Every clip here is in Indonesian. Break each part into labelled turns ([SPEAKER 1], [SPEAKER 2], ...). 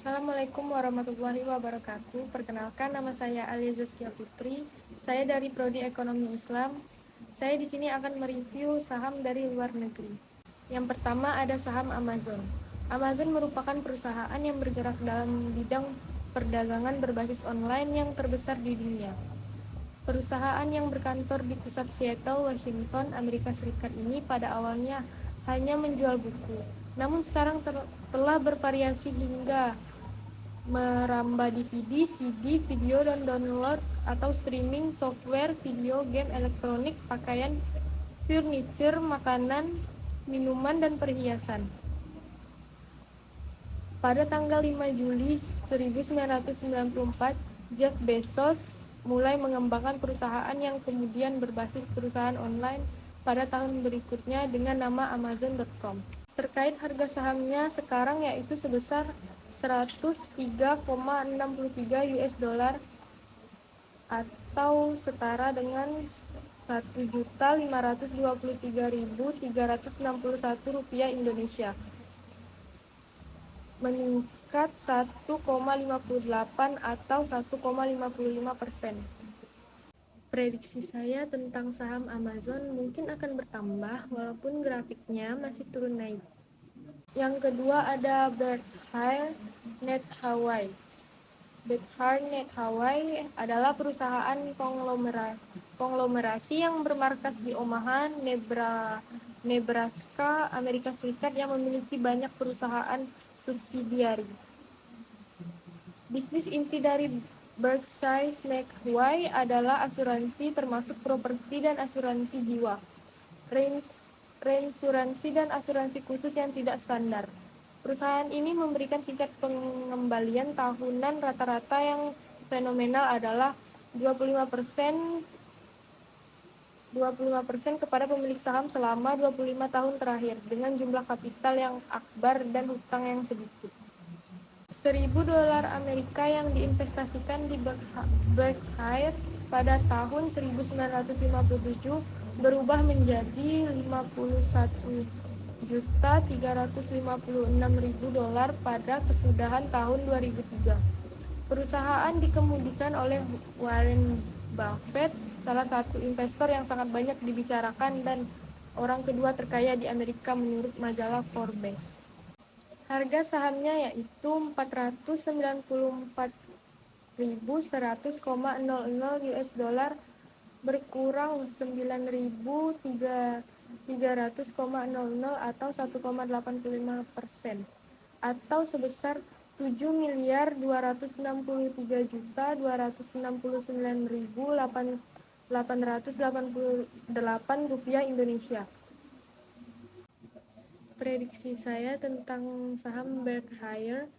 [SPEAKER 1] Assalamualaikum warahmatullahi wabarakatuh. Perkenalkan, nama saya Alia Zaskia Putri. Saya dari Prodi Ekonomi Islam. Saya di sini akan mereview saham dari luar negeri. Yang pertama ada saham Amazon. Amazon merupakan perusahaan yang bergerak dalam bidang perdagangan berbasis online yang terbesar di dunia. Perusahaan yang berkantor di pusat Seattle, Washington, Amerika Serikat ini pada awalnya hanya menjual buku, namun sekarang telah bervariasi hingga merambah DVD, CD, video dan download atau streaming, software, video, game elektronik, pakaian, furniture, makanan, minuman, dan perhiasan. Pada tanggal 5 Juli 1994, Jeff Bezos mulai mengembangkan perusahaan yang kemudian berbasis perusahaan online pada tahun berikutnya dengan nama Amazon.com. Terkait harga sahamnya sekarang yaitu sebesar 103,63 US dollar atau setara dengan Rp1.523.361 Indonesia, meningkat 1,58 atau 1,55%. Prediksi saya tentang saham Amazon mungkin akan bertambah walaupun grafiknya masih turun naik. Yang kedua ada Berkshire Hathaway. Berkshire Hathaway adalah perusahaan konglomerasi yang bermarkas di Omaha, Nebraska, Amerika Serikat yang memiliki banyak perusahaan subsidiari. Bisnis inti dari Berkshire Hathaway adalah asuransi termasuk properti dan asuransi jiwa, reinsuransi dan asuransi khusus yang tidak standar. Perusahaan ini memberikan tingkat pengembalian tahunan rata-rata yang fenomenal adalah 25% kepada pemilik saham selama 25 tahun terakhir dengan jumlah kapital yang akbar dan hutang yang sedikit. $1.000 Amerika yang diinvestasikan di Berkshire pada tahun 1957 berubah menjadi $51.356.000 pada kesudahan tahun 2003. Perusahaan dikemudikan oleh Warren Buffett, salah satu investor yang sangat banyak dibicarakan dan orang kedua terkaya di Amerika menurut majalah Forbes. Harga sahamnya yaitu $494.100,00 US dollar, berkurang 9.300,00 atau 1,85%, atau sebesar Rp7.269.888 Indonesia. Prediksi saya tentang saham Berkshire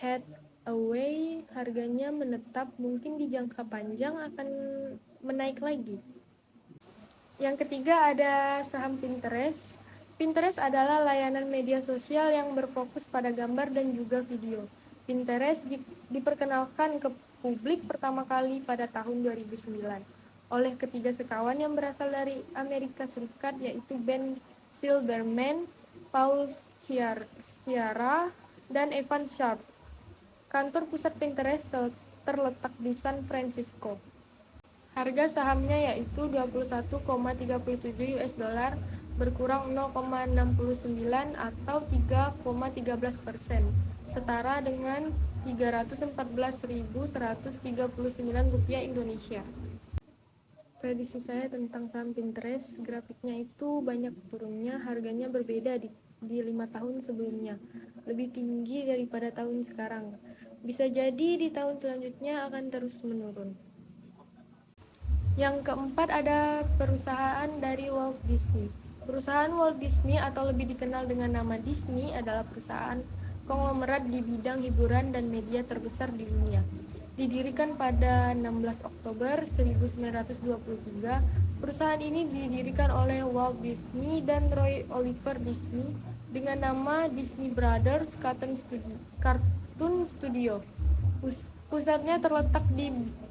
[SPEAKER 1] Hathaway, harganya menetap, mungkin di jangka panjang akan menaik lagi. Yang ketiga ada saham Pinterest. Pinterest adalah layanan media sosial yang berfokus pada gambar dan juga video. Pinterest diperkenalkan ke publik pertama kali pada tahun 2009 oleh ketiga sekawan yang berasal dari Amerika Serikat, yaitu Ben Silbermann, Paul Sciarra, dan Evan Sharp. Kantor pusat Pinterest terletak di San Francisco. Harga sahamnya yaitu 21,37 US dollar, berkurang 0,69 atau 3,13%, setara dengan Rp314.139 Indonesia. Prediksi saya tentang saham Pinterest, grafiknya itu banyak turunnya, harganya berbeda di 5 tahun sebelumnya, lebih tinggi daripada tahun sekarang. Bisa jadi di tahun selanjutnya akan terus menurun. Yang keempat ada perusahaan dari Walt Disney. Perusahaan Walt Disney atau lebih dikenal dengan nama Disney adalah perusahaan konglomerat di bidang hiburan dan media terbesar di dunia. Didirikan pada 16 Oktober 1923, perusahaan ini didirikan oleh Walt Disney dan Roy Oliver Disney dengan nama Disney Brothers Cartoon Studio. Pusatnya terletak di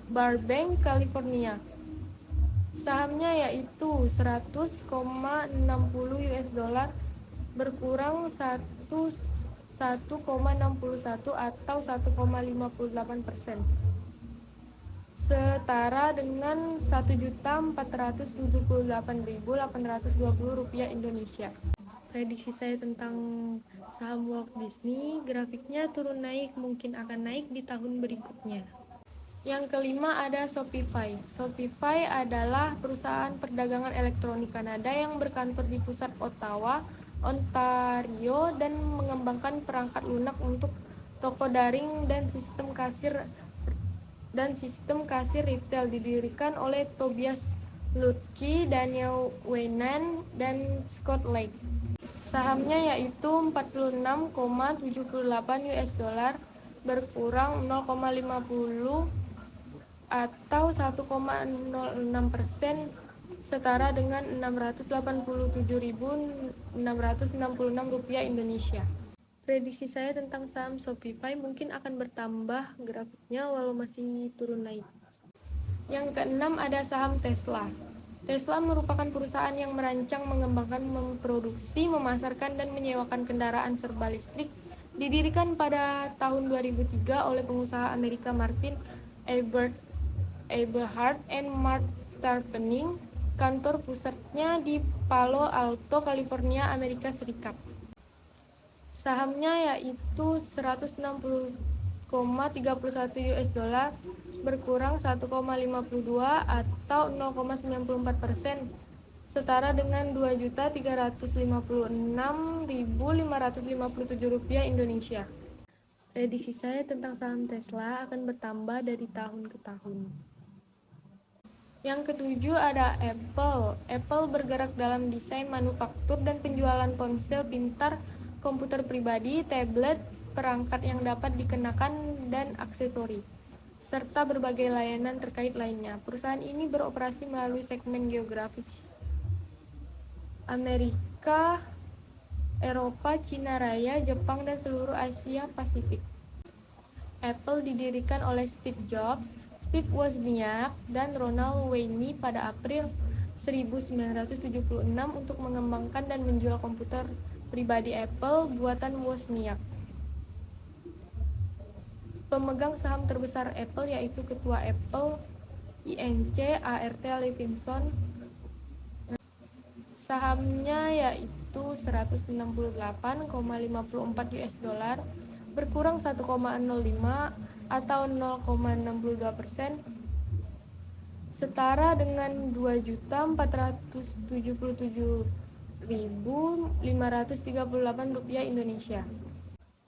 [SPEAKER 1] Burbank, California. Sahamnya yaitu 100,60 US dollar, berkurang 1,1 1,61 atau 1,58%, setara dengan Rp1.478.820 Indonesia. Prediksi saya tentang saham Walt Disney, grafiknya turun naik, mungkin akan naik di tahun berikutnya. Yang kelima ada Shopify. Shopify adalah perusahaan perdagangan elektronik Kanada yang berkantor di pusat Ottawa, Ontario, dan mengembangkan perangkat lunak untuk toko daring dan sistem kasir retail. Didirikan oleh Tobias Lutke, Daniel Weinand, dan Scott Lake. Sahamnya yaitu 46,78 US dollar, berkurang 0,50 atau 1,06%, setara dengan Rp687.666 Indonesia. Prediksi saya tentang saham Shopify mungkin akan bertambah grafiknya walau masih turun naik. Yang keenam ada saham Tesla. Tesla merupakan perusahaan yang merancang, mengembangkan, memproduksi, memasarkan, dan menyewakan kendaraan serba listrik. Didirikan pada tahun 2003 oleh pengusaha Amerika Martin Eberhard and Mark Tarpenning. Kantor pusatnya di Palo Alto, California, Amerika Serikat. Sahamnya yaitu 160,31 US dollar, berkurang 1,52 atau 0,94%, setara dengan Rp2.356.557 Indonesia. Prediksi saya tentang saham Tesla akan bertambah dari tahun ke tahun. Yang ketujuh ada Apple. Apple bergerak dalam desain, manufaktur, dan penjualan ponsel pintar, komputer pribadi, tablet, perangkat yang dapat dikenakan, dan aksesori, serta berbagai layanan terkait lainnya. Perusahaan ini beroperasi melalui segmen geografis Amerika, Eropa, Cina Raya, Jepang, dan seluruh Asia Pasifik. Apple didirikan oleh Steve Jobs, Steve Wozniak, dan Ronald Wayne pada April 1976 untuk mengembangkan dan menjual komputer pribadi Apple buatan Wozniak. Pemegang saham terbesar Apple yaitu Ketua Apple Inc. Art Levinson. Sahamnya yaitu 168,54 US dollar, berkurang 1,05 atau 0,62%, setara dengan Rp2.477.538 Indonesia.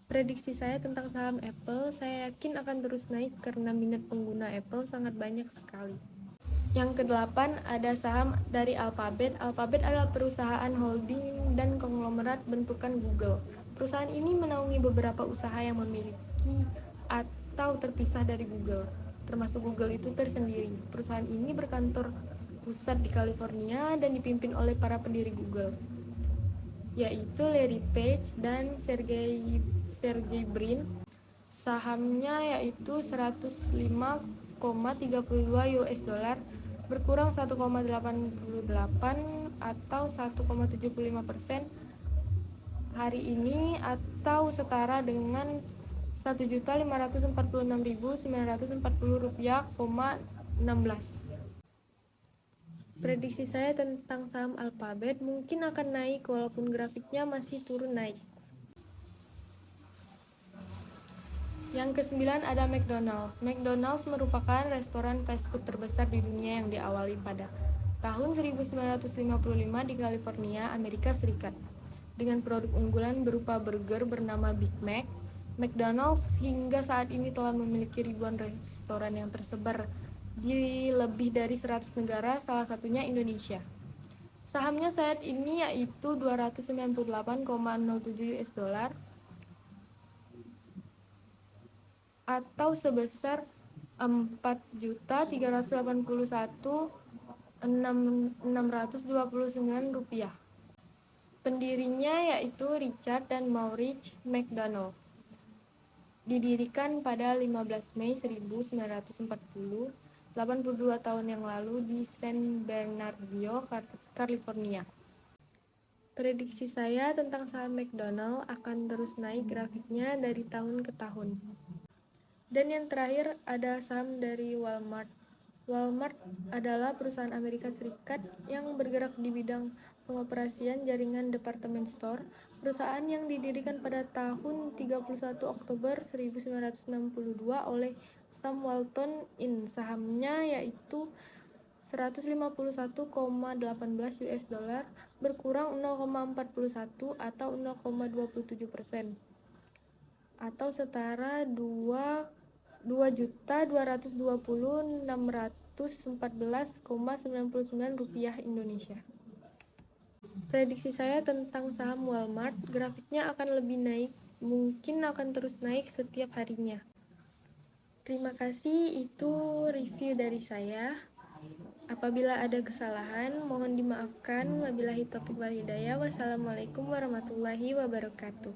[SPEAKER 1] Prediksi saya tentang saham Apple, saya yakin akan terus naik karena minat pengguna Apple sangat banyak sekali. Yang kedelapan ada saham dari Alphabet. Alphabet adalah perusahaan holding dan konglomerat bentukan Google. Perusahaan ini menaungi beberapa usaha yang memiliki atau terpisah dari Google, termasuk Google itu tersendiri. Perusahaan ini berkantor pusat di California dan dipimpin oleh para pendiri Google, yaitu Larry Page dan Sergey Brin. Sahamnya yaitu 105,32 US dollar, berkurang 1,88 atau 1,75% hari ini, atau setara dengan Rp1.546.940,16. Prediksi saya tentang saham Alphabet mungkin akan naik walaupun grafiknya masih turun naik. Yang kesembilan ada McDonald's. McDonald's merupakan restoran fast food terbesar di dunia yang diawali pada tahun 1955 di California, Amerika Serikat. Dengan produk unggulan berupa burger bernama Big Mac, McDonald's hingga saat ini telah memiliki ribuan restoran yang tersebar di lebih dari 100 negara, salah satunya Indonesia. Sahamnya saat ini yaitu 298,07 US dollar atau sebesar Rp4.381.629. Pendirinya yaitu Richard dan Maurice McDonald. Didirikan pada 15 Mei 1940, 82 tahun yang lalu di San Bernardino, California. Prediksi saya tentang saham McDonald akan terus naik grafiknya dari tahun ke tahun. Dan yang terakhir ada saham dari Walmart. Walmart adalah perusahaan Amerika Serikat yang bergerak di bidang pengoperasian jaringan department store. Perusahaan yang didirikan pada tahun 31 Oktober 1962 oleh Sam Walton in sahamnya yaitu 151,18 US dollar berkurang 0,41 atau 0,27% atau setara 2.220.614,99 rupiah Indonesia. Prediksi saya tentang saham Walmart, grafiknya akan lebih naik, mungkin akan terus naik setiap harinya. Terima kasih, itu review dari saya. Apabila ada kesalahan, mohon dimaafkan. Wabillahi taufiq wal hidayah. Wassalamualaikum warahmatullahi wabarakatuh.